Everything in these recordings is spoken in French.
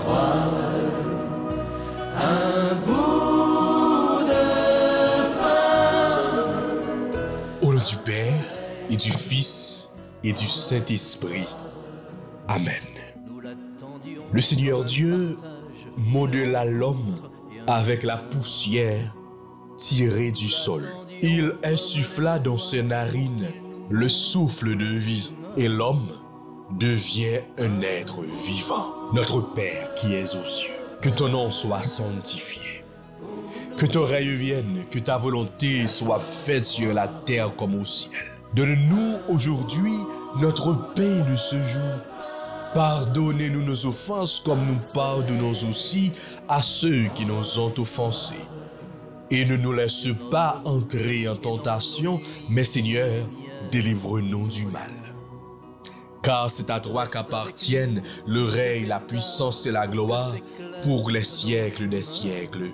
croire, un bout de pain. Au nom du Père, et du Fils, et du Saint-Esprit. Amen. Le Seigneur Dieu modela l'homme avec la poussière tirée du sol. Il insuffla dans ses narines le souffle de vie, et l'homme devient un être vivant. Notre Père qui es aux cieux, que ton nom soit sanctifié. Que ton règne vienne, que ta volonté soit faite sur la terre comme au ciel. Donne-nous aujourd'hui notre pain de ce jour. Pardonnez-nous nos offenses comme nous pardonnons aussi à ceux qui nous ont offensés. Et ne nous laisse pas entrer en tentation, mais Seigneur, délivre-nous du mal. Car c'est à toi qu'appartiennent le règne, la puissance et la gloire pour les siècles des siècles.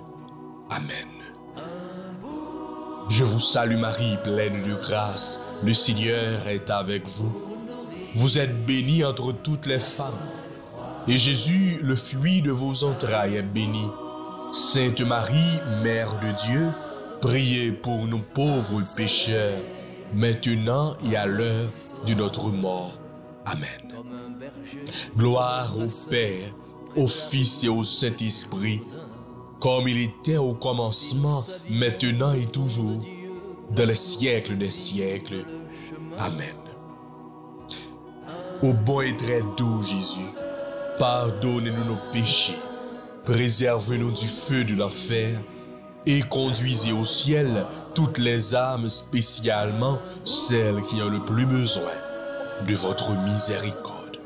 Amen. Je vous salue Marie, pleine de grâce, le Seigneur est avec vous. Vous êtes bénie entre toutes les femmes, et Jésus, le fruit de vos entrailles, est béni. Sainte Marie, Mère de Dieu, priez pour nous pauvres pécheurs, maintenant et à l'heure de notre mort. Amen. Gloire au Père, au Fils et au Saint-Esprit, comme il était au commencement, maintenant et toujours, dans les siècles des siècles. Amen. Ô bon et très doux Jésus, pardonnez-nous nos péchés, préservez-nous du feu de l'enfer et conduisez au ciel toutes les âmes, spécialement celles qui ont le plus besoin de votre miséricorde.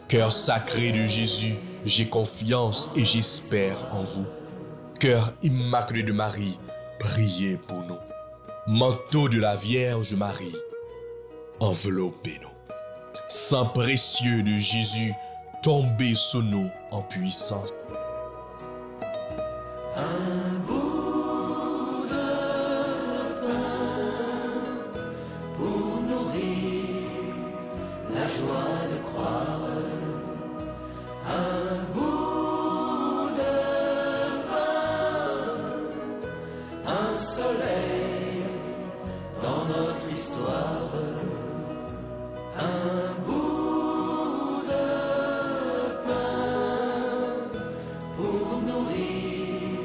Cœur sacré de Jésus, j'ai confiance et j'espère en vous. Cœur immaculé de Marie, priez pour nous. Manteau de la Vierge Marie, enveloppez-nous. Sang précieux de Jésus, tombez sur nous en puissance. Un bout de pain pour nourrir la joie de croire. Un bout de pain, un soleil dans notre histoire. Un bout de pain pour nourrir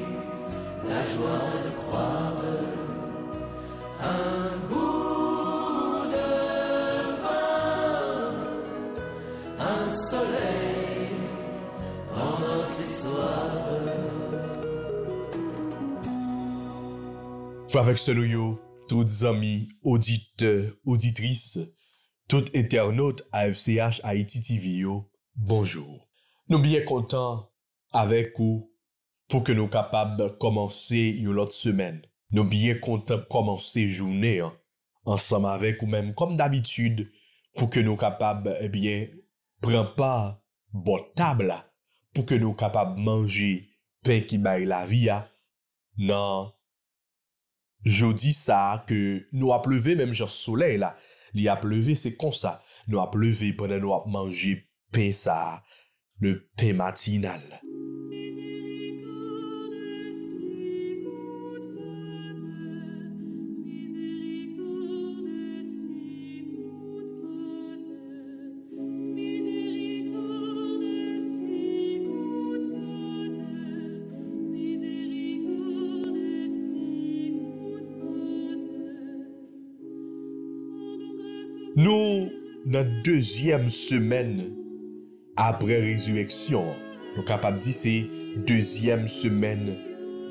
la joie de croire. Un bout de pain, un soleil dans notre histoire. Frères avec Seloyo, tous amis, auditeurs, auditrices, tout internaute AFCH Haïti TV yo, bonjour. Nous bien contents avec vous pour que nous capables de commencer une autre semaine. Nous bien contents de commencer journée ensemble avec vous même comme d'habitude pour que nous capables prendre part bonne table pour que nous capables manger pain qui baille la vie non jeudi ça que nous a pleuvé même genre soleil là. Il a pleuvé, c'est comme ça. Nous a pleuvé pendant nous a mangé pain ça, le pain matinal. Nous, notre deuxième semaine après résurrection, nous capables de dire c'est deuxième semaine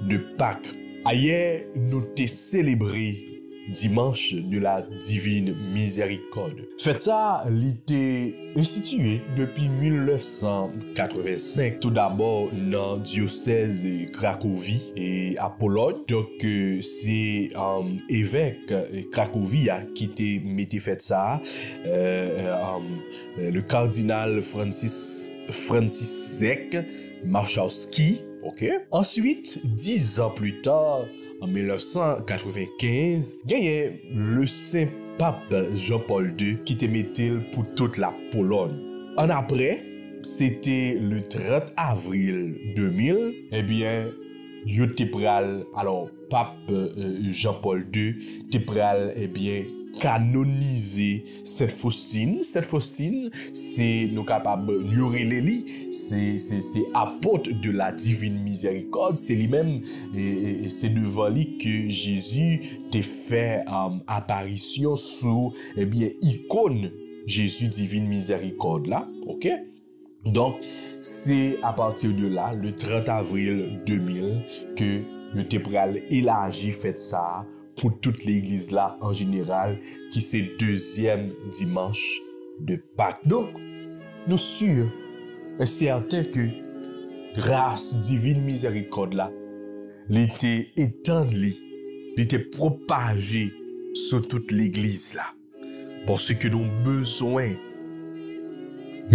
de Pâques. Hier, nous t'ai célébré dimanche de la divine miséricorde. Fait ça, il était institué depuis 1985, tout d'abord dans le diocèse de Cracovie et à Pologne. Donc, c'est évêque Cracovie qui était mis fait ça, le cardinal Franciszek Marszałkowski. Ok. Ensuite, 10 ans plus tard, en 1995, gagné le Saint-Pape Jean-Paul II qui te mettait pour toute la Pologne. En après, c'était le 30 avril 2000, eh bien, yo te pral, alors, pape Jean-Paul II, te pral, eh bien, canoniser cette Faustine. Cette Faustine, c'est nous capables, nous releli, c'est apôtre de la divine miséricorde, c'est lui-même, c'est devant lui que Jésus te fait apparition sous, eh bien, icône Jésus divine miséricorde là, ok? Donc, c'est à partir de là, le 30 avril 2000, que le Tépral élargi fait ça pour toute l'église là en général, qui c'est deuxième dimanche de Pâques. Donc, nous sûrs et certains que grâce divine miséricorde là, l'était étendue, l'était propagée sur toute l'église là. Parce que nous avons besoin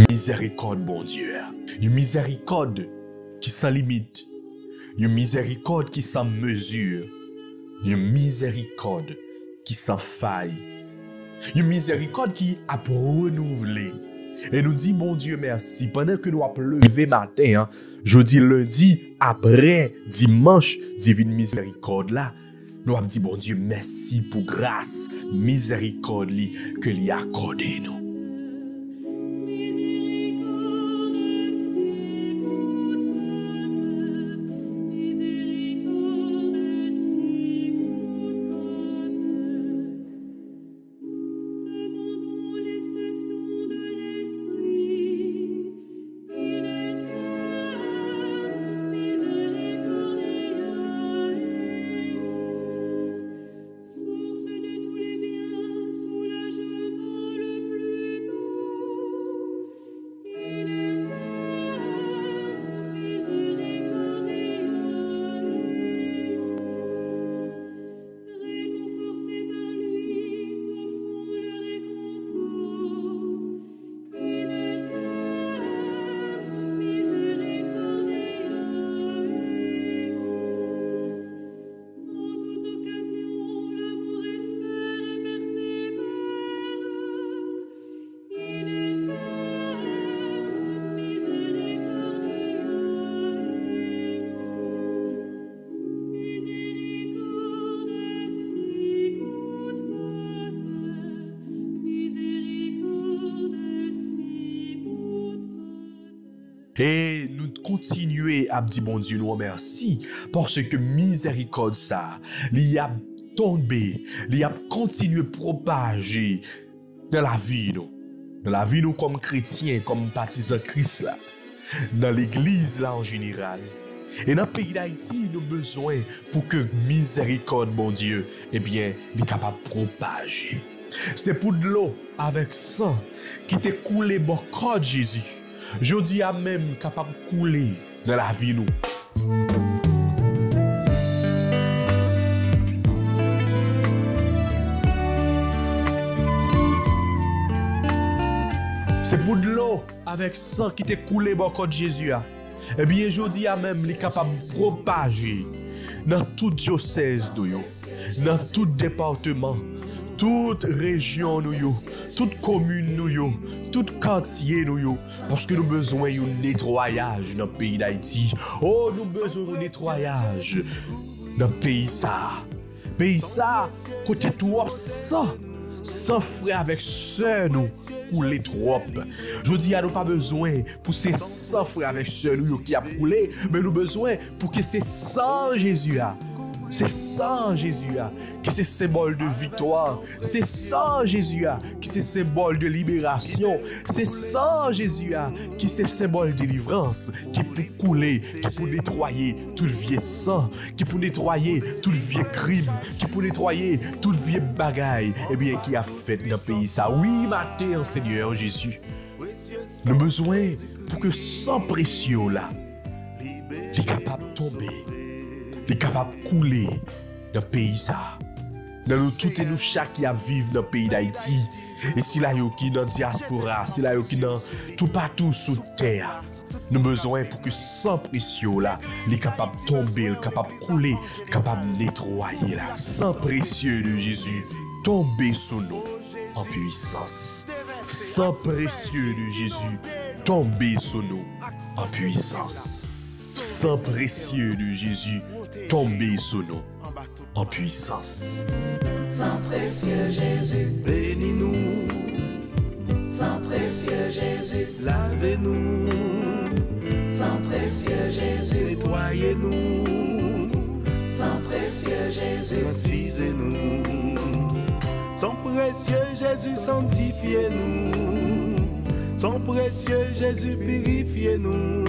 miséricorde, bon Dieu. Une miséricorde qui sans limite. Une miséricorde qui sans mesure. Une miséricorde qui sans faille. Une miséricorde qui a renouvelé. Et nous dit, bon Dieu, merci. Pendant que nous avons levé matin, jeudi, lundi, après dimanche, divine miséricorde là, nous avons dit, bon Dieu, merci pour grâce, miséricorde que l'y a accordé nous. Et nous continuons à dire, bon Dieu, nous remercie parce que miséricorde ça, il a tombé, il a continué à propager dans la vie nous. Dans la vie nous comme chrétiens, comme partisans Christ là. Dans l'église là en général. Et dans le pays d'Haïti, nous avons besoin pour que miséricorde, bon Dieu, eh bien, il est capable de propager. C'est pour de l'eau avec sang qui t'est coulé bon corps de Jésus. Je dis à même capable de couler dans la vie nous. C'est pour de l'eau avec sang qui t'est coulé bon corps de Jésus. Eh bien, je dis à même, il est capable de propager dans tout diocèse, dans tout département, toute région, toute commune, tout quartier, parce que nous avons besoin d'un nettoyage dans le pays d'Haïti. Oh, nous avons besoin d'un nettoyage dans le pays ça. Pays ça, côté trop sans frère avec sœur, nous. Couler trop. Je dis à nous pas besoin pour ces 100 frères avec ceux qui a coulé, mais nous besoin pour que c'est sans Jésus là. C'est sans Jésus là qui c'est symbole de victoire. C'est sans Jésus là qui c'est symbole de libération. C'est sans Jésus là qui c'est symbole de délivrance, qui peut couler, qui peut nettoyer tout vieux sang, qui peut nettoyer tout vieux crime, qui peut nettoyer tout vieux bagaille, et bien qui a fait dans le pays ça. Oui, matin, Seigneur Jésus. Nous avons besoin pour que sans pression là, tu es capable de tomber. Est capable de couler dans le pays ça. Dans nous toutes et nous chaque qui a vivre dans le pays d'Haïti. Et si là yo qui dans la diaspora, si là yo qui dans tout partout sous terre. Nous avons besoin pour que sans pression là, est capable de tomber, capable de couler, capable de nettoyer là. Sans précieux de Jésus, tomber sur nous en puissance. Sans précieux de Jésus, tombez sur nous en puissance. Sang précieux de Jésus, tombez sur nous en puissance. Sang précieux Jésus, Bénis-nous, sang précieux Jésus, lavez-nous, sang précieux Jésus, nettoyez-nous, sang précieux Jésus, transfusez-nous. Sang précieux Jésus, sanctifiez-nous. Sang précieux Jésus, purifiez-nous.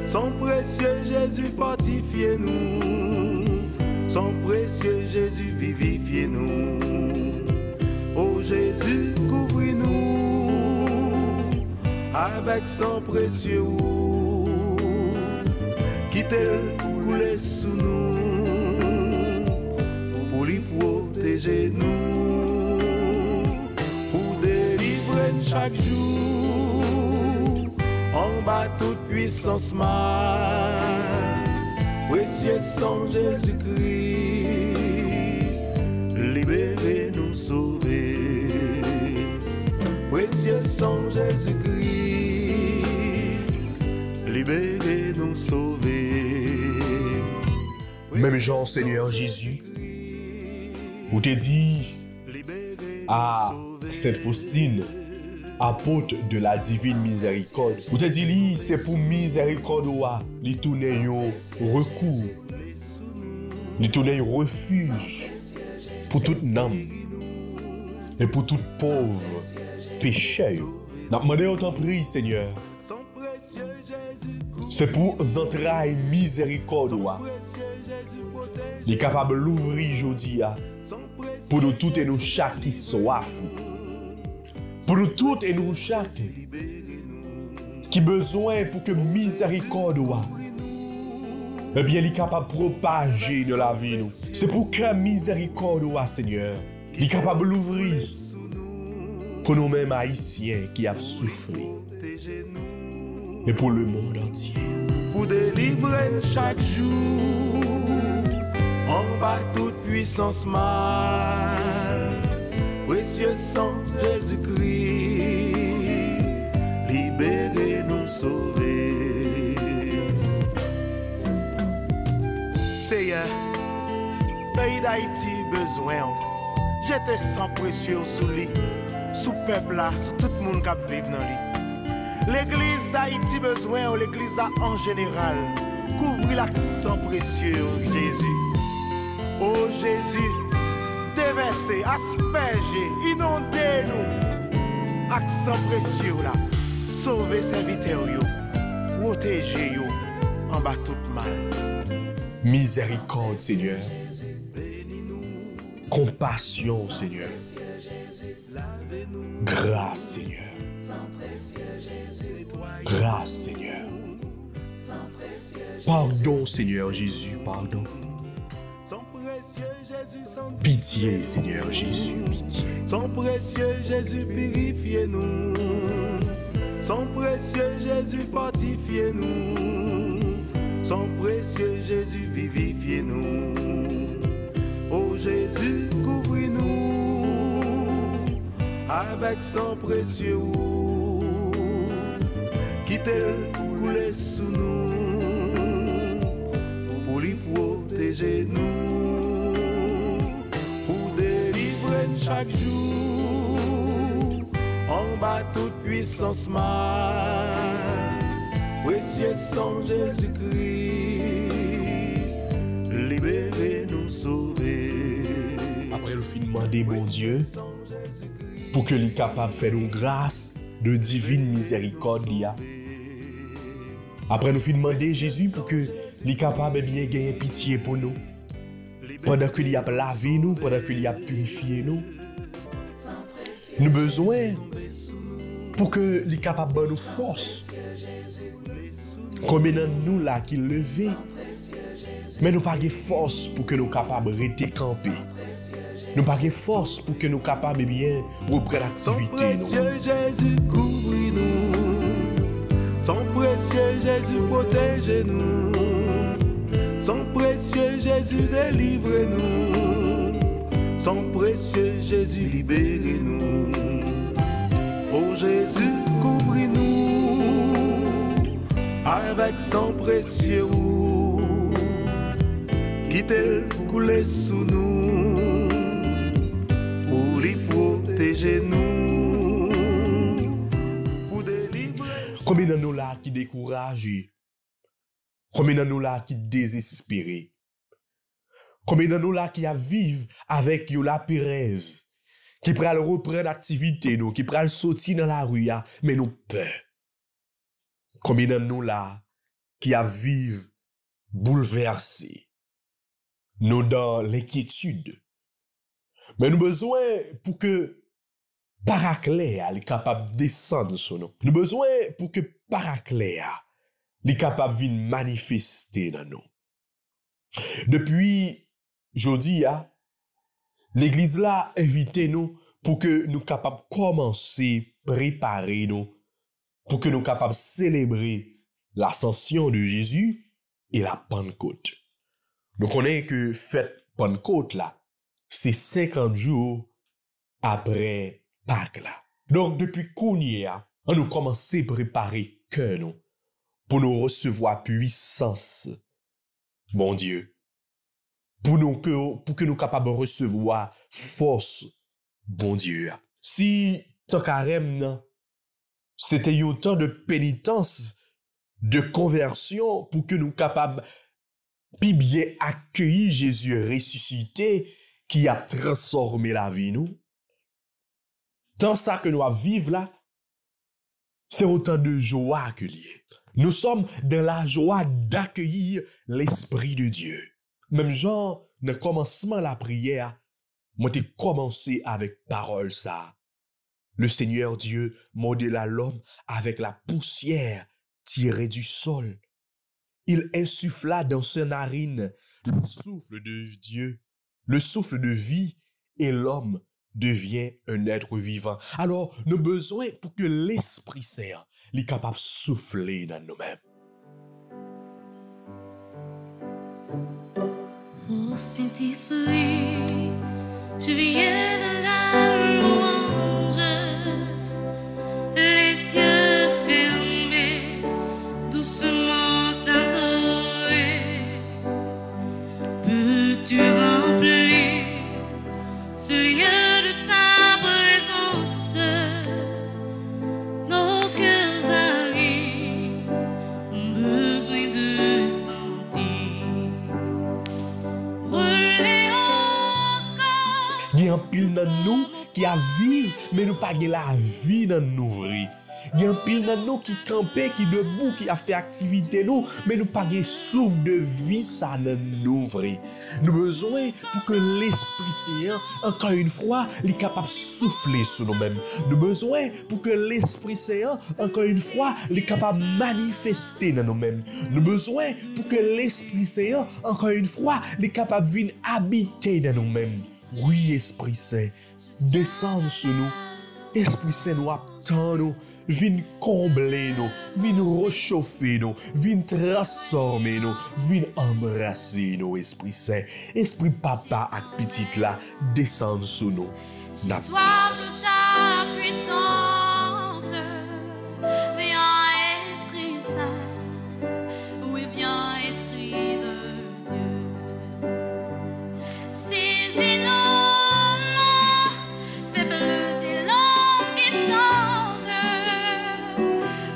Sang précieux Jésus, fortifiez-nous. Sang précieux Jésus, vivifiez-nous. Ô Jésus, couvris-nous avec sang précieux. Quittez-le couler sous nous pour lui protéger nous, pour délivrer chaque jour en bas toute puissance mal. Précieux sang Jésus-Christ, libérez-nous, sauvez. Précieux sang Jésus-Christ, libérez-nous, sauvez. Même Jean, Seigneur Jésus, vous te dit à cette Faustine, apôtre de la divine miséricorde, vous te dit, c'est pour miséricorde, lui tourner un recours, lui tourner un refuge pour toute âme et pour toute pauvre pécheur. N'a demandé autant prie, Seigneur. C'est pour entrailles miséricorde, il est capable de l'ouvrir aujourd'hui pour nous toutes et nous chaque qui soif. Pour nous toutes et nous chaque qui besoin pour que miséricorde, eh bien, il est capable de propager de la vie. C'est pour que miséricorde, Seigneur, il est capable de l'ouvrir pour nous-mêmes haïtiens qui ont souffert et pour le monde entier. Pour délivrer chaque jour en bas toute puissance mal. Précieux sang Jésus-Christ, libérez-nous, sauvez. Seigneur, pays d'Haïti besoin. J'étais sang précieux sous lui, sous peuple là, sous tout le monde qui vit dans lui. L'église d'Haïti besoin, l'église en général, couvrir l'accent précieux Jésus. Oh Jésus, déverser, asperger, inonder-nous. Accent précieux là, sauver serviteurs, protéger en bas tout mal. Miséricorde, Seigneur. Compassion, Seigneur. Grâce, Seigneur. Grâce, Seigneur. Pardon, Seigneur Jésus, pardon. Pitié, Seigneur Jésus, pitié. Son précieux Jésus, purifiez-nous. Son précieux Jésus, fortifiez-nous. Son précieux Jésus, vivifiez-nous. Oh Jésus, couvris-nous avec son précieux. Quittez-le couler sous nous pour lui protéger nous, pour délivrer chaque jour en bas toute puissance mal. Précieux sang Jésus-Christ, libérez-nous, sauvez. Après le fin demander, mon Dieu, pour que l'il capable de faire une grâce de divine miséricorde. Après nous fin demander Jésus pour que l'il capable de bien gagner pitié pour nous. Pendant que l'il a lavé nous, pendant que l'il a purifié nous. Nous besoin pour que l'il capable de nous force. Combien de nous là qui levé, mais nous pas de force pour que nous capables de rester campés. Nous pas de force pour que nous capables de bien reprendre l'activité. Son précieux Jésus, couvris-nous. Son précieux Jésus, protégez-nous. Son précieux Jésus, délivrez-nous. Son précieux Jésus, libérez-nous. Oh Jésus, couvris-nous avec sang précieux qui te coule sous nous pour les protéger nous pour délivrer. Combien de nous là qui découragés? Combien de nous là qui désespérés? Combien de nous là qui a vivent avec la Pérez, qui pral reprendre l'activité nous, qui pral sortir dans la rue, mais nous peur. Combien de nous là qui a vivent bouleversés, nous dans l'inquiétude. Mais nous besoin pour que Paraclet est capable de descendre sur nous. Nous besoin pour que Paraclet est capable de venir manifester dans nous. Depuis aujourd'hui, l'église là invite nous pour que nous capables commencer préparer nous pour que nous capables célébrer l'ascension de Jésus et la Pentecôte. Nous connaissons que fête Pentecôte là, c'est 50 jours après Pâques là. Donc depuis qu'on y est, on nous commence à préparer cœur nous pour nous recevoir puissance. Bon Dieu, pour que nous capables de recevoir force, bon Dieu. Si ton carême, c'était un temps de pénitence, de conversion, pour que nous capables de bien accueillir Jésus ressuscité, qui a transformé la vie nous. Tant ça que nous vivons là, c'est autant de joie que lié. Nous sommes dans la joie d'accueillir l'Esprit de Dieu. Même genre, dans le commencement de la prière, moi j'ai commencé avec parole ça. Le Seigneur Dieu modéla l'homme avec la poussière tirée du sol. Il insuffla dans ses narines le souffle de Dieu, le souffle de vie, et l'homme devient un être vivant. Alors, nous avons besoin pour que l'Esprit Saint soit capable de souffler dans nous-mêmes. Ô Saint-Esprit, je viens de la louange, les yeux fermés, doucement adorés. Peux-tu remplir ce lieu de ta présence? Nos cœurs arides ont besoin de sentir. Brûler encore. Il y a un pile dans nous qui a vivre, mais nous pas la vie dans nous vrai. Il y a un pile dans nous qui campait, qui debout, qui a fait activité nous, mais nous pas de souffle de vie ça dans nous vrai. Nous besoin pour que l'Esprit Saint, encore une fois, est capable de souffler sur nous-mêmes. Nous besoin pour que l'Esprit Saint, encore une fois, est capable de manifester dans nous-mêmes. Nous besoin pour que l'Esprit Saint, encore une fois, est capable de venir habiter dans nous-mêmes. Oui, Esprit Saint, descends sur nous. Esprit Saint nous attend nous. Viens combler nous, viens réchauffer nous, viens transformer nous, viens embrasser nous, Esprit Saint. Esprit Papa et Petite là, descend sur nous. J'ai soif de ta puissance. Viens, Esprit Saint. Oui, viens, Esprit de Dieu. Saisis-nous, faibles et languissantes.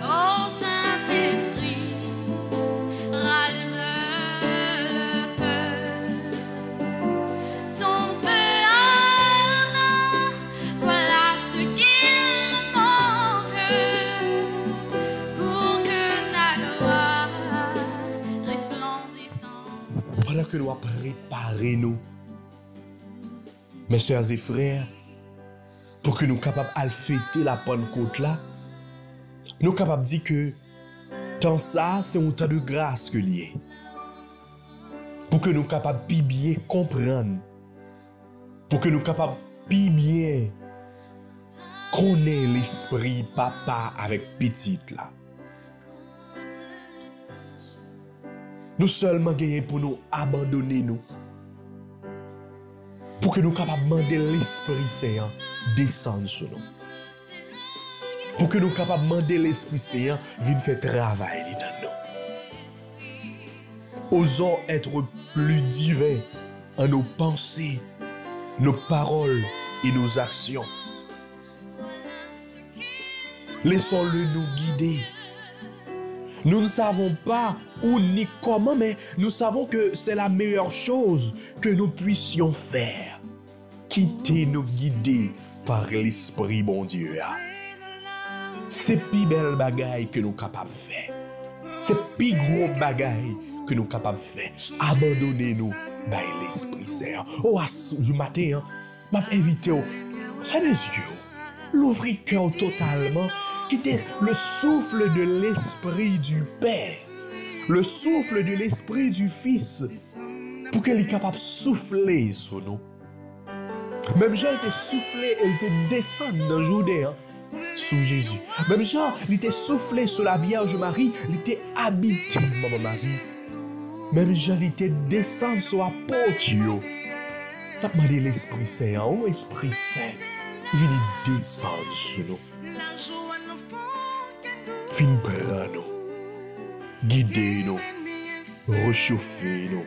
Ô Saint-Esprit, rallume le feu. Ton feu ardent, voilà ce qu'il nous manque pour que ta gloire resplendisse. Pendant que nous avons préparé nous, mes sœurs et frères, pour que nous soyons capables de fêter la Pentecôte là, nous sommes capables de dire que tant ça, c'est un temps de grâce que lié. Pour que nous soyons capables de bien comprendre. Pour que nous soyons capables de bien connaître l'Esprit Papa avec Petite là. Nous seulement gagnons pour nous abandonner nous. Pour que nous soyons capables de demander l'Esprit Saint descendre sur nous. Pour que nous soyons capables de demander l'Esprit Saint vienne faire travail dans nous. Osons être plus divins en nos pensées, nos paroles et nos actions. Laissons-le nous guider. Nous ne savons pas où ni comment, mais nous savons que c'est la meilleure chose que nous puissions faire. Quitter nous guider par l'Esprit, bon Dieu. C'est plus belle bagaille que nous sommes capables de faire. C'est plus gros bagaille que nous sommes capables de faire. Abandonnez-nous par l'Esprit Saint. Oh, du matin, m'a invité au fermez les yeux, l'ouvrir cœur totalement, quitter le souffle de l'Esprit du Père, le souffle de l'Esprit du Fils, pour qu'elle soit capable de souffler sur nous. Même Jean était soufflé, elle était descendue dans le Jourdain, sous Jésus. Même Jean, il était soufflé sur la Vierge Marie, il était habité, Maman Marie. Même Jean, il était descendu sur l'apôtre. N'a pas demandé l'Esprit Saint, oh Esprit Saint, viens descendre sur nous. Viens prendre nous, guider nous, réchauffer nous,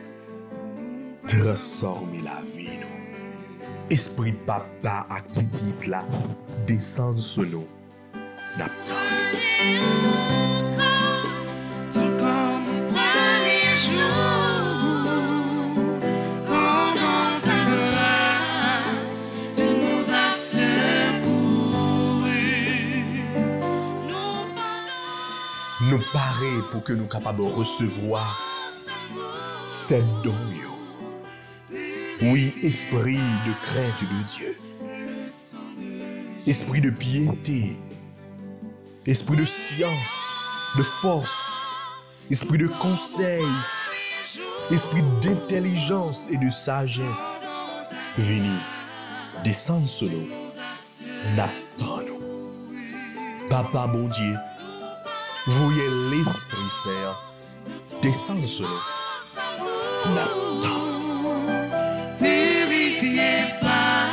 transformer la vie nous. Esprit Papa à critique là, descend sur nous. N'attends. Nous parer pour que nous soyons capables de recevoir cette don. Oui, esprit de crainte de Dieu, esprit de piété, esprit de science, de force, esprit de conseil, esprit d'intelligence et de sagesse. Venez, descends sur nous, n'attends-nous. Papa, bon Dieu, voyez l'Esprit Saint, descends sur nous, n'attends. Purifié par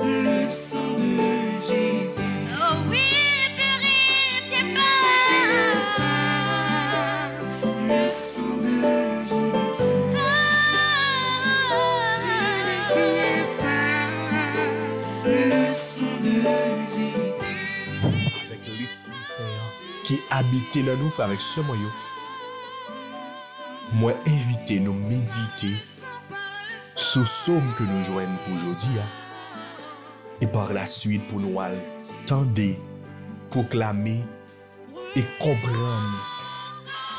le sang de Jésus. Oh oui, purifié par Le sang de Jésus. Purifié par le sang de Jésus. Avec l'Esprit Saint qui habite dans nous, frère, avec ce moyen, moi inviter nous méditer ce somme que nous joignons pour aujourd'hui. Et par la suite, pour nous attendre, proclamer et comprendre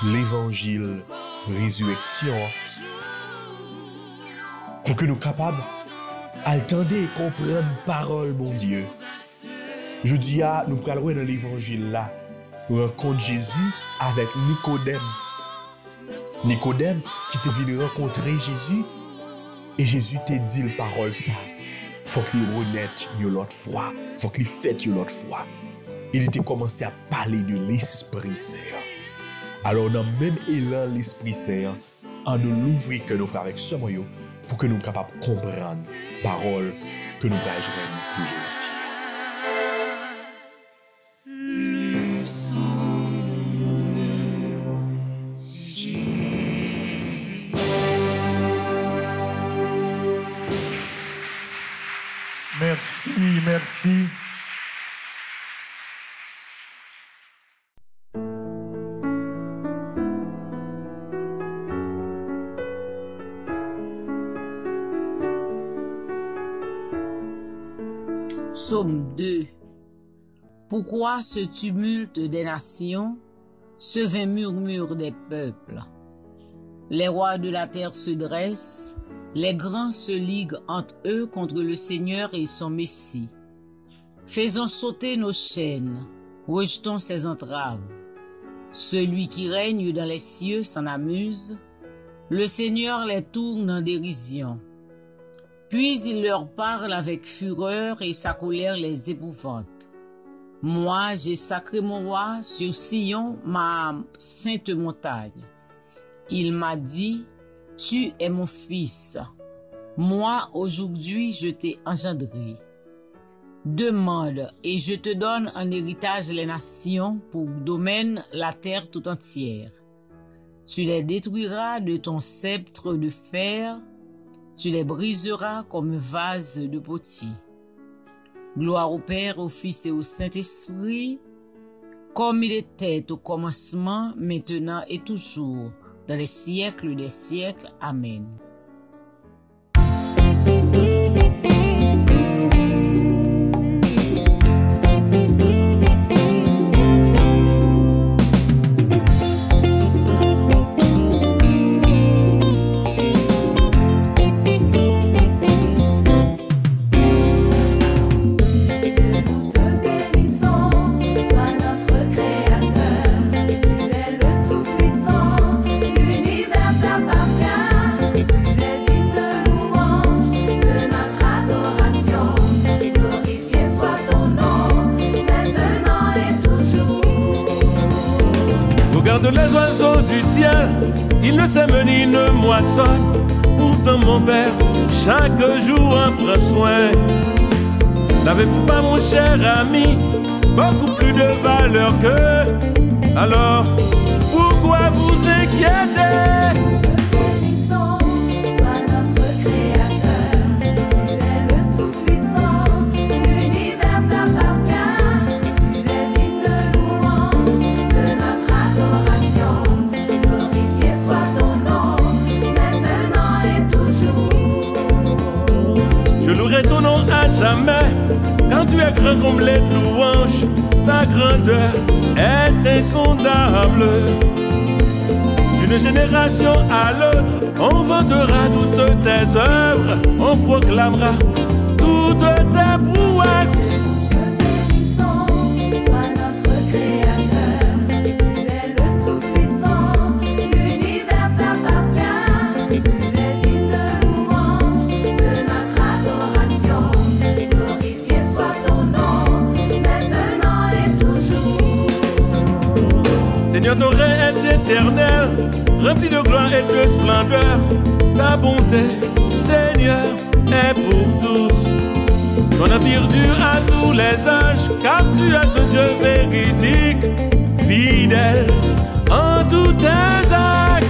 l'évangile résurrection. Pour que nous soyons capables d'attendre et comprendre parole, mon Dieu. Je dis à nous parlerons dans l'évangile là. Rencontre Jésus avec Nicodème. Nicodème qui était venu rencontrer Jésus. Et Jésus te dit la parole ça. Faut qu'il honnête l'autre fois. Faut qu'il fait l'autre fois. Il était commencé à parler de l'Esprit Saint. Alors dans le même élan l'Esprit Saint, en nous l'ouvrir que nous frères avec ce moyen pour que nous soyons capables de comprendre la parole que nous allons joindre aujourd'hui. Le sang de Jésus. Merci, merci. Psaume 2. Pourquoi ce tumulte des nations, ce vain murmure des peuples? Les rois de la terre se dressent, les grands se liguent entre eux contre le Seigneur et son Messie. Faisons sauter nos chaînes, rejetons ses entraves. Celui qui règne dans les cieux s'en amuse, le Seigneur les tourne en dérision. Puis il leur parle avec fureur et sa colère les épouvante. Moi, j'ai sacré mon roi sur Sion, ma sainte montagne. Il m'a dit, tu es mon fils. Moi, aujourd'hui, je t'ai engendré. Demande, et je te donne en héritage les nations, pour domaine la terre tout entière. Tu les détruiras de ton sceptre de fer, tu les briseras comme un vase de potier. Gloire au Père, au Fils et au Saint-Esprit, comme il était au commencement, maintenant et toujours, dans les siècles des siècles. Amen. Regarde les oiseaux du ciel, ils ne sèment ni ne moissonnent. Pourtant mon Père, chaque jour en prend soin. N'avez-vous pas, mon cher ami, beaucoup plus de valeur qu'eux? Alors, pourquoi vous inquiétez? Je louerai ton nom à jamais, quand tu es grand comme les louanges. Ta grandeur est insondable. D'une génération à l'autre, on vantera toutes tes œuvres, on proclamera toutes tes prouesses. Seigneur, ton règne est éternel, rempli de gloire et de splendeur. Ta bonté, Seigneur, est pour tous. Ton empire dure à tous les âges, car tu es un Dieu véridique, fidèle en tous tes actes.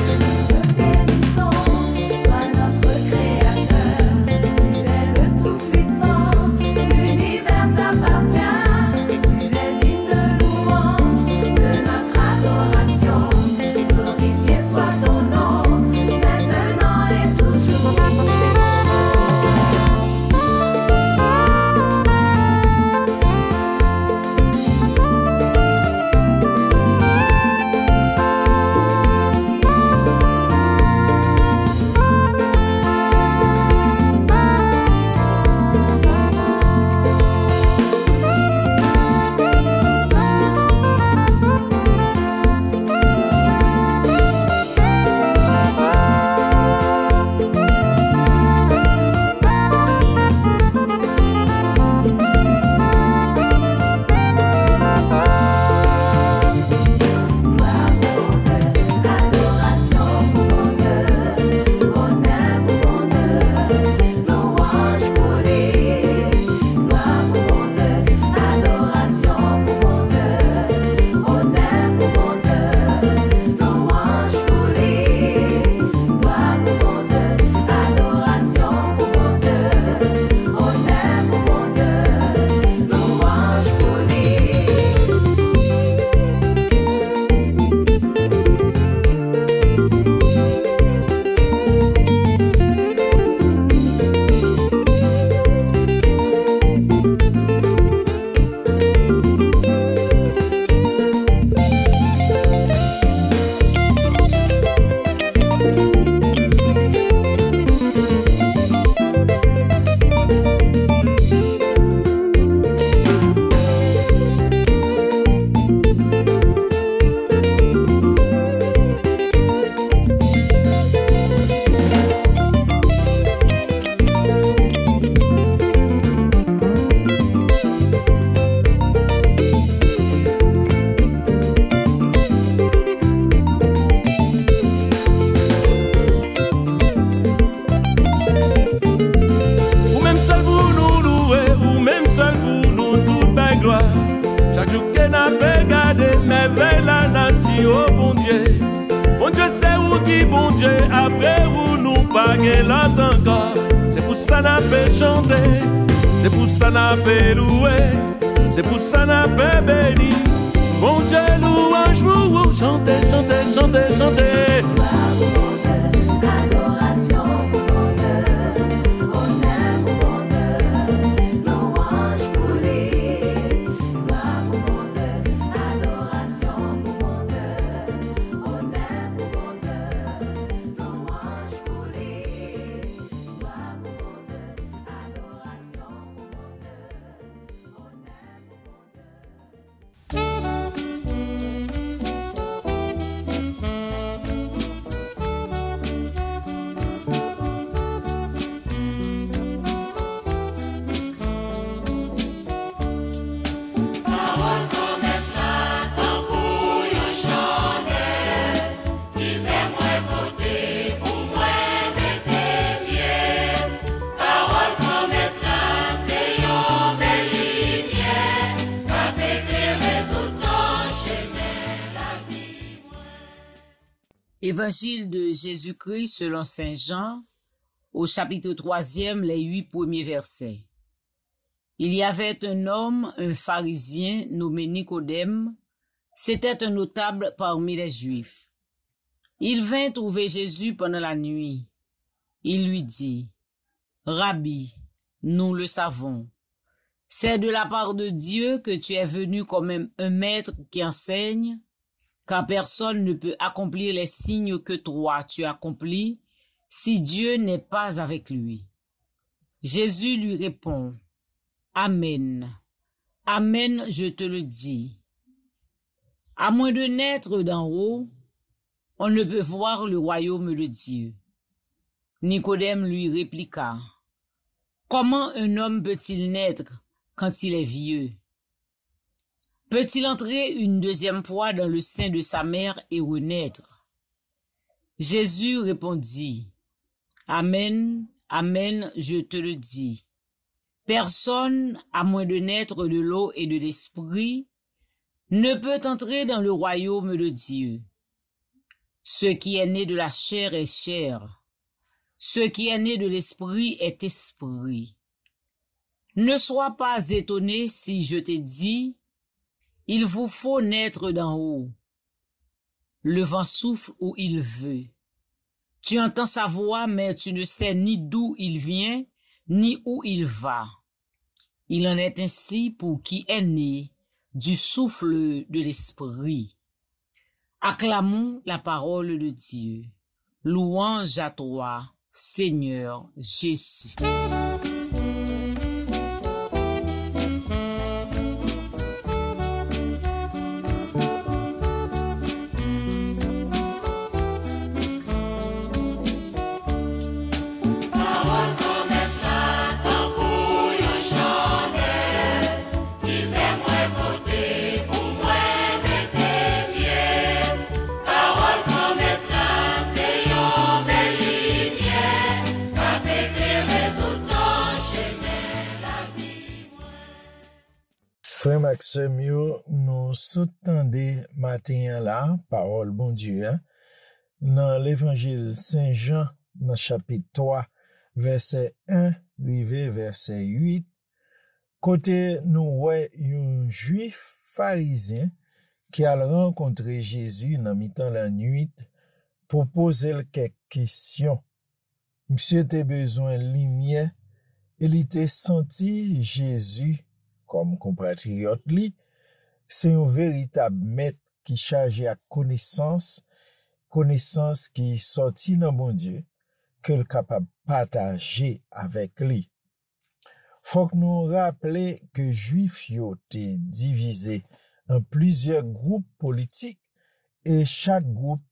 Dieu c'est où qui bon Dieu, après où nous paguer l'autre encore. C'est pour ça n'a pas chanté, c'est pour ça n'a pas loué, c'est pour ça n'a pas béni. Bon Dieu louange pour vous, chantez, chantez, chantez, chantez. Évangile de Jésus-Christ selon Saint Jean, au chapitre 3e, les 8 premiers versets. Il y avait un homme, un pharisien, nommé Nicodème. C'était un notable parmi les Juifs. Il vint trouver Jésus pendant la nuit. Il lui dit, « Rabbi, nous le savons, c'est de la part de Dieu que tu es venu comme un maître qui enseigne, car personne ne peut accomplir les signes que toi tu accomplis si Dieu n'est pas avec lui. » Jésus lui répond, « Amen, Amen, je te le dis. À moins de naître d'en haut, on ne peut voir le royaume de Dieu. » Nicodème lui répliqua, « Comment un homme peut-il naître quand il est vieux? Peut-il entrer une deuxième fois dans le sein de sa mère et renaître? » Jésus répondit, « Amen, Amen, je te le dis. Personne, à moins de naître de l'eau et de l'esprit, ne peut entrer dans le royaume de Dieu. Ce qui est né de la chair est chair. Ce qui est né de l'esprit est esprit. Ne sois pas étonné si je t'ai dit, il vous faut naître d'en haut. Le vent souffle où il veut. Tu entends sa voix, mais tu ne sais ni d'où il vient, ni où il va. Il en est ainsi pour qui est né du souffle de l'esprit. Acclamons la parole de Dieu. Louange à toi, Seigneur Jésus. Frère Maxime, nous s'entendons matin là, parole bon Dieu, dans l'évangile Saint Jean, dans chapitre 3, verset 1, rivé verset 8, côté nous ouais un juif pharisien qui a rencontré Jésus dans mi-temps la nuit pour poser quelques questions. Monsieur était besoin de lumière, il était senti Jésus comme compatriote li, c'est un véritable maître qui chargé à connaissance qui sorti dans bon Dieu, que le capable partager avec lui. Faut que nous rappeler que juifs yo te divisé en plusieurs groupes politiques et chaque groupe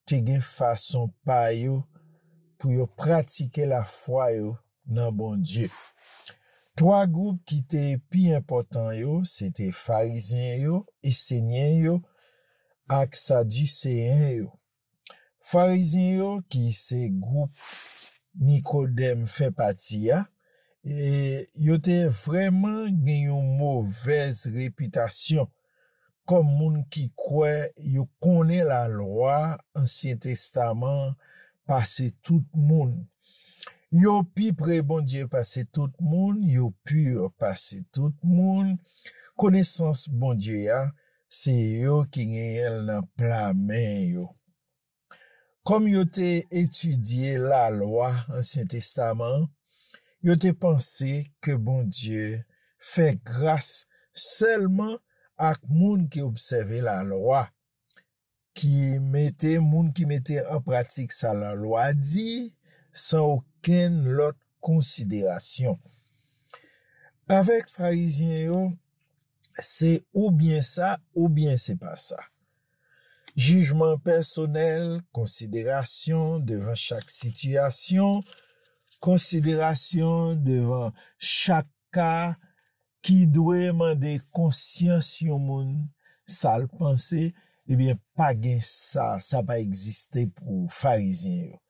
te gen façon pa yo pour yo pratiquer la foi yo dans bon Dieu. Trois groupes qui étaient plus importants yo, c'était pharisiens yo, esséniens yo, ak sadducéens yo. Pharisiens yo qui c'est groupe Nicodème fait partie ya, et yo te vraiment gen une mauvaise réputation comme moun qui croit, yo connaît la loi, Ancien Testament, passer tout moun. Yo pi près bon Dieu passer tout moun, yo pur passer tout moun. Connaissance bon Dieu ya, c'est yo qui gen nan plan main yo. Comme yo te étudié la loi, Ancien Testament, yo te pensé que bon Dieu fait grâce seulement à moun qui observait la loi, moun qui mettait en pratique ça la loi dit, sans aucune autre considération. Avec pharisiens yo, c'est ou bien ça, ou bien c'est pas ça. Jugement personnel, considération devant chaque situation, considération devant chaque cas qui doit demander conscience yon moun, ça le penser, eh bien, pas gen ça pas exister pour pharisiens yo.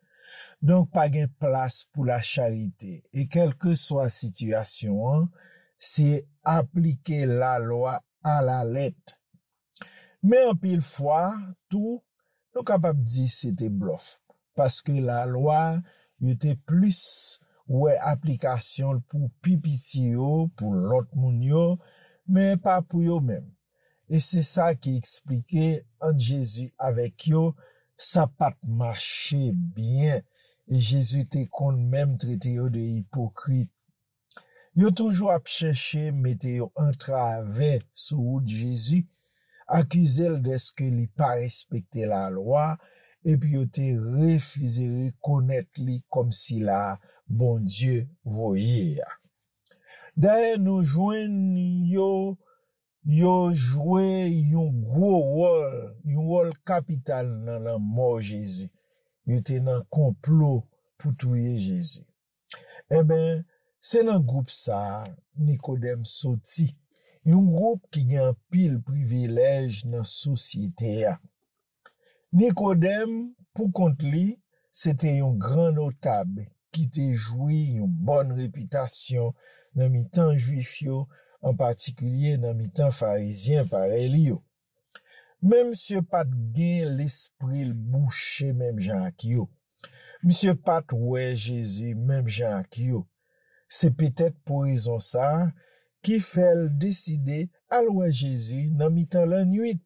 Donc, pas gen place pour la charité. Et quelle que soit la situation, c'est appliquer la loi à la lettre. Mais en pile fois, tout, nous capable dire c'était bluff. Parce que la loi, était plus, application pour pipiti yo, pour l'autre moun yo, mais pas pour yo même. Et c'est ça qui expliquait entre Jésus avec yo, ça pas marché bien. Et Jésus te kon même traité yo de hypocrite. Yo toujours ap chercher mette yo en travers sous route Jésus, accusel de ce que li pas respecter la loi, et puis yo te refusé reconnaître li comme si la bon Dieu voyait. D'ailleurs nous joignent yo joué yon gros rôle capital dans la mort Jésus. Yo te nan complot pour tuer Jésus. Eh ben, c'est dans groupe ça, Nicodème sorti. Un groupe qui gen pile privilège dans société. Nicodème, pour compte li, c'était un grand notable qui te joui une bonne réputation dans mi-temps juif yo, en particulier dans mi-temps pharisien pareil yo. Même monsieur pas gen l'esprit le bouché même Jacques yo. Monsieur pas ouais Jésus même Jacques yo. C'est peut-être pour raison ça qui fait le décider à louer Jésus dans mi-temps la nuit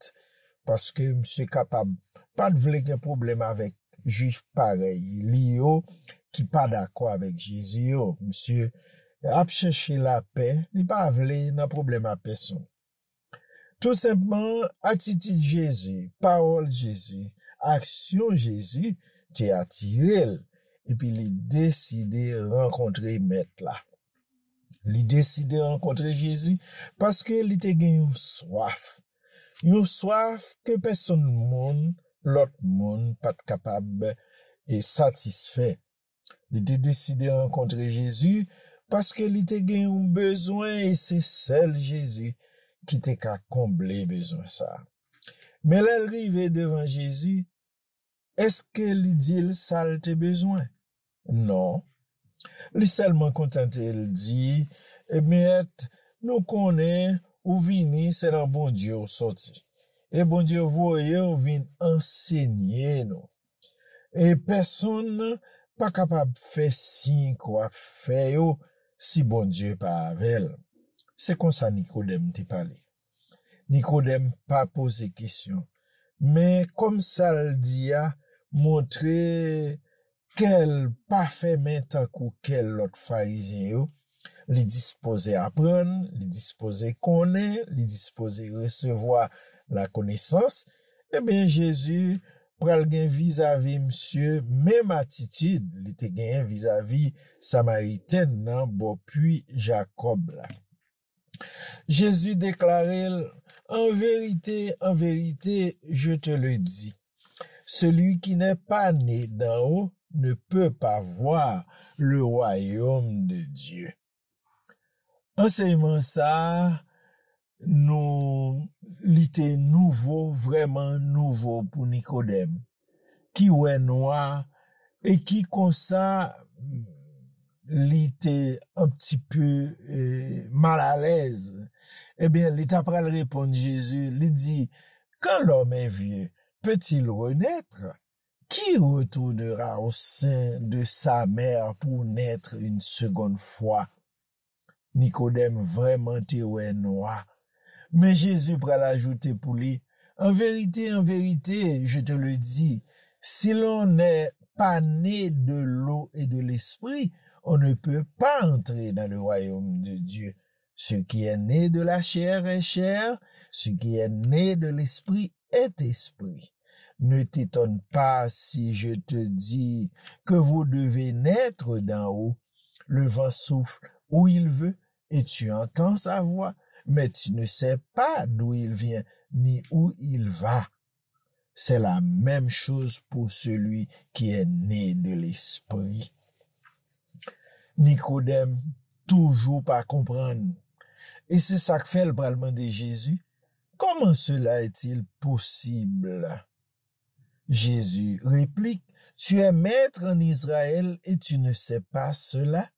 parce que monsieur capable pas de vle gen problème avec juif pareil li yo qui pas d'accord avec Jésus yo. Monsieur a chercher la paix, il pas vle nan problème à personne. Tout simplement, attitude Jésus, parole Jésus, action Jésus, t'es attiré. Et puis, il décidé rencontrer maître là. Il décidé rencontrer Jésus parce que il te gagné une soif. Une soif que personne l'autre monde pas capable et satisfait. Il te décidé rencontrer Jésus parce que il te gagné un besoin et c'est seul Jésus qui te ka combler besoin ça. Mais l'arrivée devant Jésus, est-ce que il dit ça te besoin? Non. Il seulement contenté il dit, eh bien, nous connaît ou vini, c'est dans bon Dieu ou sorti. Et bon Dieu voye ou vin enseigner nous. Et personne pas capable faire signe quoi faire yo si bon Dieu pas avec. C'est comme ça Nicodème te parlé. Nicodème pas posé question. Mais comme ça le dit a montrer quel pas fait maintenant ou quel autre pharisien yo, li disposé apprendre, li disposé connaître, li disposé recevoir la connaissance, eh bien Jésus pral gen vis-à-vis monsieur même attitude, li te gen vis-à-vis Samaritaine nan bo puis Jacob là. Jésus déclarait, en vérité, je te le dis, celui qui n'est pas né d'en haut ne peut pas voir le royaume de Dieu. Enseignement ça, l'était nouveau, vraiment nouveau pour Nicodème, qui est noir et qui comme ça, l'était un petit peu mal à l'aise Eh bien, l'État pral répondre Jésus, il dit, quand l'homme est vieux, peut-il renaître? Qui retournera au sein de sa mère pour naître une seconde fois? Nicodème vraiment ouais noir. Mais Jésus pral ajouter pour lui, en vérité, je te le dis, si l'on n'est pas né de l'eau et de l'esprit, on ne peut pas entrer dans le royaume de Dieu. Ce qui est né de la chair est chair, ce qui est né de l'esprit est esprit. Ne t'étonne pas si je te dis que vous devez naître d'en haut. Le vent souffle où il veut et tu entends sa voix, mais tu ne sais pas d'où il vient ni où il va. C'est la même chose pour celui qui est né de l'esprit. Nicodème, toujours pas comprendre. Et c'est ça que fait le parlement de Jésus. Comment cela est-il possible? Jésus réplique, tu es maître en Israël et tu ne sais pas cela?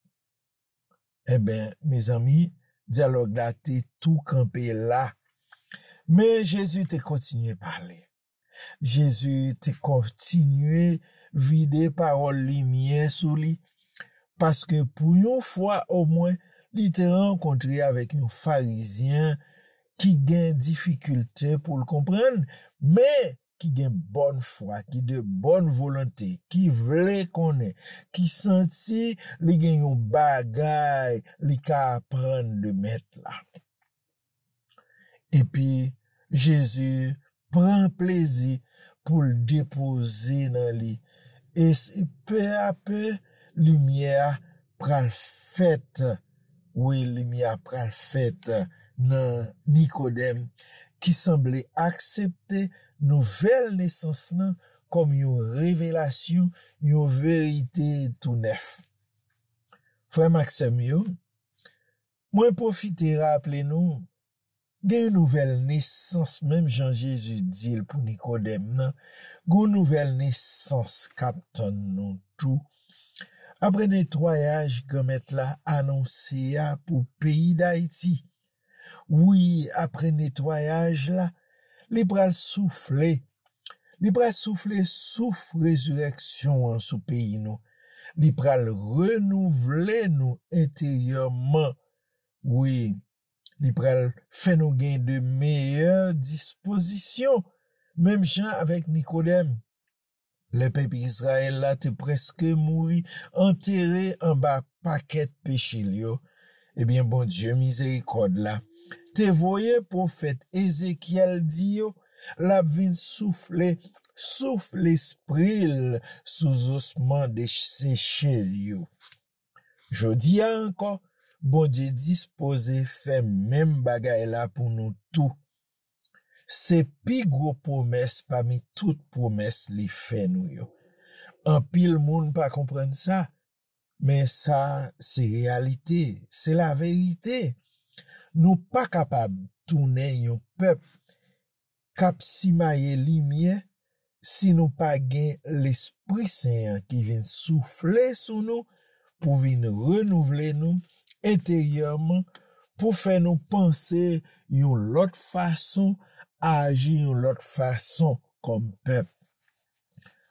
Eh bien, mes amis, dialogue là, t'es tout campé là. Mais Jésus t'a continué à parler. Jésus t'a continué vider parole lumière sous lui. Parce que pour une fois au moins, il t'a rencontré avec un pharisien qui gagne difficulté pour le comprendre, mais qui gagne bonne foi, qui de bonne volonté, qui voulait connaître, qui sentit li gagne un bagay, li ka apprendre de mettre là. Et puis, Jésus prend plaisir pour le déposer dans lui. Et peu à peu, lumière pral faite. Oui, lumière pral faite dans Nicodème, qui semblait accepter nouvelle naissance comme une révélation, une vérité tout neuf. Frère Maxime, moi profiter rappeler nous, une nouvelle naissance, même Jean-Jésus dit pour Nicodème, une nouvelle naissance capte nous tout. Après nettoyage, comme là annoncé pour pays d'Haïti. Oui, après nettoyage là, les bras souffler souffle résurrection sous pays nous. Les bras renouveler nous intérieurement. Oui, les bras fait nous gagner de meilleures dispositions. Même gens avec Nicodème. Le peuple Israël là te presque mouri, enterré en bas paquet péché lio. Eh bien, bon Dieu miséricorde là. Te voyez prophète Ézéchiel dit yo, la vin souffle l'esprit sous osement desséché yo. Jodi encore, bon Dieu disposé fait même bagay là pour nous tout. C'est pi gros promesse parmi toutes promesses li fait nous yo. En pile monde pas comprendre ça, mais ça c'est réalité, c'est la vérité. Nous pas capable tourner un peuple cap simaye lumière si nous pas gain l'Esprit Saint qui vient souffler sur nous pour venir renouveler nous intérieurement pour faire nous penser une autre façon, agir une autre façon comme peuple.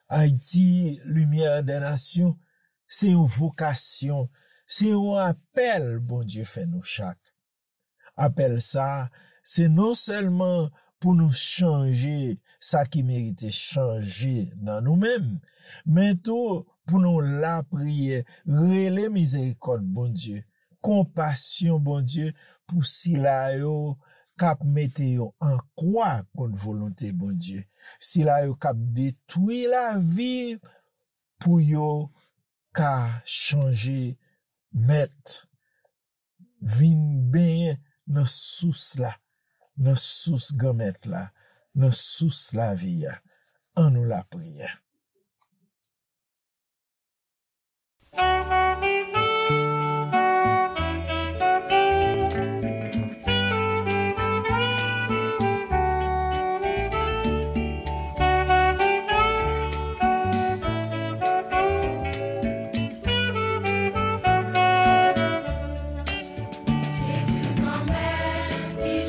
Haïti, lumière des nations, c'est une vocation, c'est un appel, bon Dieu fait nous chaque. Appel ça, c'est non seulement pour nous changer ça qui mérite changer dans nous-mêmes, mais tout pour nous la prier, relais miséricorde, bon Dieu, compassion, bon Dieu, pour si la yo cap mette yo en croix contre volonté, bon Dieu. Si la yo cap détruit la vie pour yo ka changer, mettre, vin ben dans sous la, dans sous gamet la, dans sous la vie, en nous la prière. Jésus m'emmène.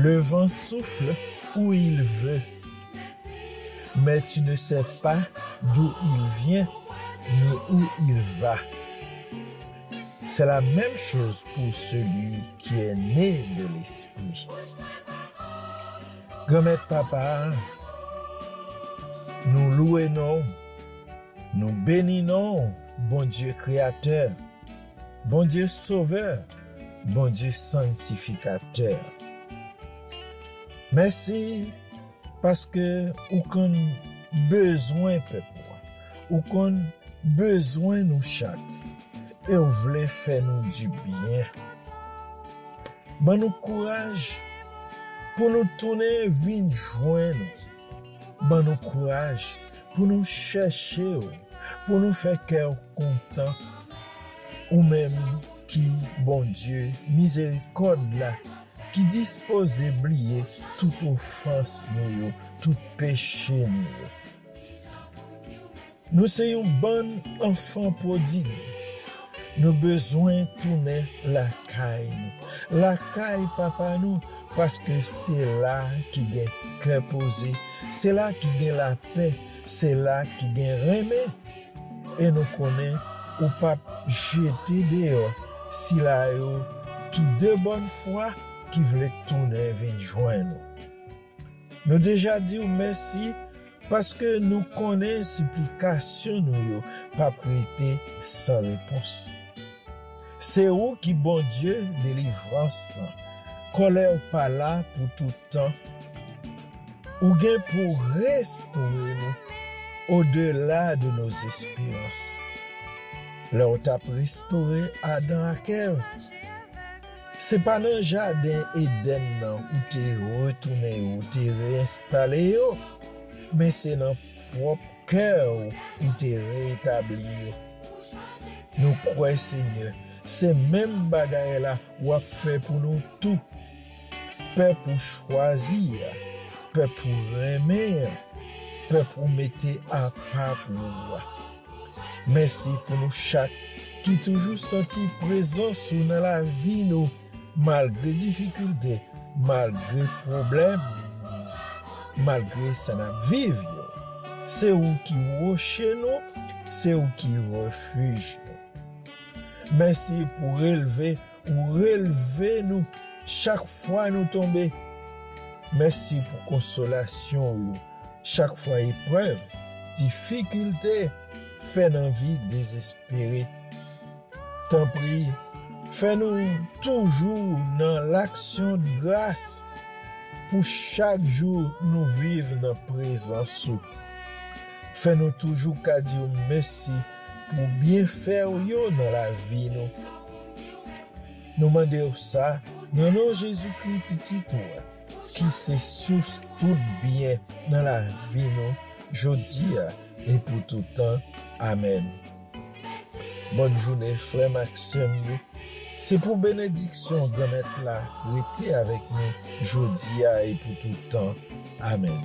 Le vent souffle où il veut, mais tu ne sais pas d'où il vient ni où il va. C'est la même chose pour celui qui est né de l'Esprit. Grand-mère papa, nous louons, nous bénissons, bon Dieu créateur, bon Dieu sauveur, bon Dieu sanctificateur. Merci parce que aucun besoin peuple, aucun besoin nous chaque, et vous voulez faire nous du bien. Bon nous courage pour nous tourner vite joindre. Bon nous courage pour nous chercher, pour nous faire cœur content, ou même qui, bon Dieu, miséricorde là, qui dispose d'oublier toute offense nous, tout péché nous. Nous sommes un bon enfant prodigue. Nous besoin de tourner la caille nous. La caille papa nous, parce que c'est là qui gagne cœur posé, c'est là qui gagne la paix, c'est là qui gagne remède. Et nous connaissons ou pas jeter dehors si là yo qui de bonne foi qui voulait tourner venir joindre nous. Nous déjà dit merci parce que nous connaissons supplication nous pas prêter sans réponse. C'est où qui bon Dieu délivrance là. Colère pas là pour tout temps. Ou gain pour restaurer nous au-delà de nos espérances. Là où t'as restauré Adam et Ève. C'est pas dans le jardin Éden où t'es retourné, où t'es réinstallé, mais c'est dans le propre cœur où t'es rétabli. Nous croyons, Seigneur, c'est même bagaille là où a fait pour nous tout. Peuple pour choisir, peuple pour aimer, peuple pour mettre à part pour nous. Merci pour nous chaque qui toujours senti présence dans la vie nous, malgré difficultés, malgré problèmes, malgré ça n'a vivre. C'est où qui rocher nous, c'est où qui refuge nous. Merci pour relever nous chaque fois nous tomber. Merci pour consolation chaque fois épreuve, difficulté, fait dans vie désespérée. T'en prie, fais-nous toujours dans l'action de grâce pour chaque jour nous vivre dans la présence. Fais-nous toujours qu'à dire merci pour bien faire dans la vie. Nous demandons ça dans nom Jésus-Christ petit toi, qui c'est source tout bien dans la vie aujourd'hui et pour tout temps. Amen. Bonne journée, frère Maxime. C'est pour bénédiction de mettre là, rester avec nous, aujourd'hui et pour tout temps. Amen.